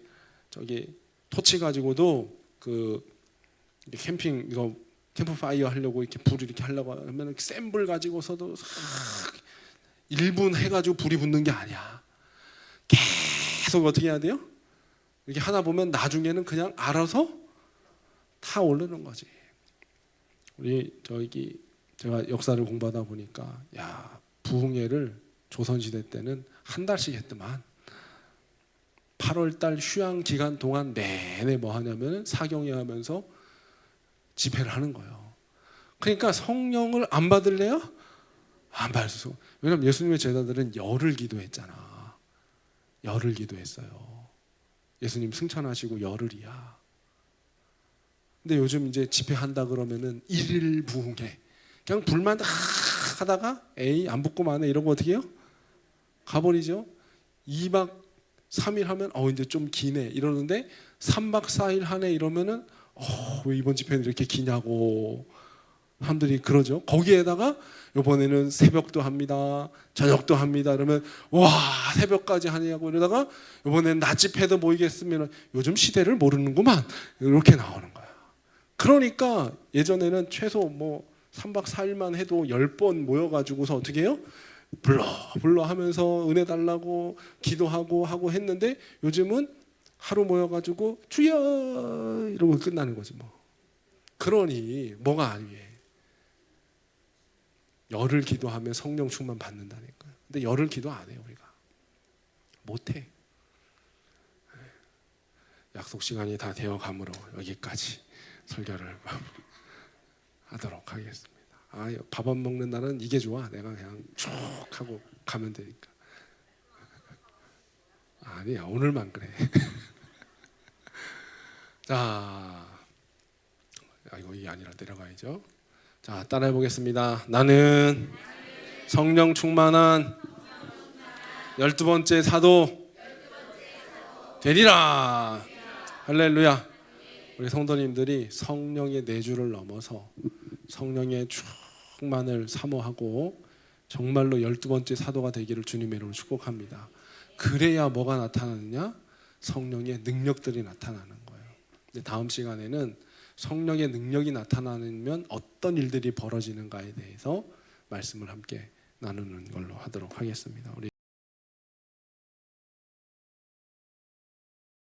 [SPEAKER 1] 저기 토치 가지고도 그 캠핑 이거 캠프파이어 하려고 이렇게 불 이렇게 하려고 하면은 센 불 가지고서도 1분 해가지고 불이 붙는 게 아니야. 계속 어떻게 해야 돼요? 이렇게 하다 보면 나중에는 그냥 알아서 타 오르는 거지. 우리 제가 역사를 공부하다 보니까 부흥회를 조선시대 때는 한 달씩 했더만 8월달 휴양 기간 동안 내내 뭐 하냐면 사경회 하면서 집회를 하는 거예요. 그러니까 성령을 안 받을래요? 안 받을 수. 왜냐면 예수님의 제자들은 열흘 기도했잖아. 열흘 기도했어요. 예수님 승천하시고 열흘이야. 근데 요즘 이제 집회한다 그러면은 1일 부흥회. 그냥 불만 하다가 에이 안 붙고 마네 이러고 어떻게 해요? 가버리죠. 2박 3일 하면 이제 좀 기네 이러는데 3박 4일 하네 이러면은 왜 이번 집회는 이렇게 기냐고 사람들이 그러죠. 거기에다가 이번에는 새벽도 합니다, 저녁도 합니다. 그러면 와 새벽까지 하냐고 이러다가 이번에는 낮 집회도 모이겠으면 요즘 시대를 모르는구만 이렇게 나오는 거야. 그러니까 예전에는 최소 뭐 3박 4일만 해도 10번 모여가지고서 어떻게 해요? 불러 하면서 은혜 달라고 기도하고 하고 했는데 요즘은 하루 모여가지고 주여 이러고 끝나는 거지 뭐. 그러니 뭐가 아니에요. 열흘 기도하면 성령 충만 받는다니까요. 근데 열흘 기도 안 해요 우리가. 못해. 약속 시간이 다 되어가므로 여기까지 설교를 하도록 하겠습니다. 밥 안 먹는 날은 이게 좋아. 내가 그냥 쭉 하고 가면 되니까. 아니야 오늘만 그래. 자, 이게 아니라 내려가야죠. 자, 따라해 보겠습니다. 나는 성령 충만한 12번째 사도 되리라. 할렐루야. 우리 성도님들이 성령의 내주를 넘어서 성령의 충만을 사모하고 정말로 12번째 사도가 되기를 주님의 이름으로 축복합니다. 그래야 뭐가 나타나느냐? 성령의 능력들이 나타나는 거예요. 이제 다음 시간에는 성령의 능력이 나타나면 어떤 일들이 벌어지는가에 대해서 말씀을 함께 나누는 걸로 하도록 하겠습니다. 우리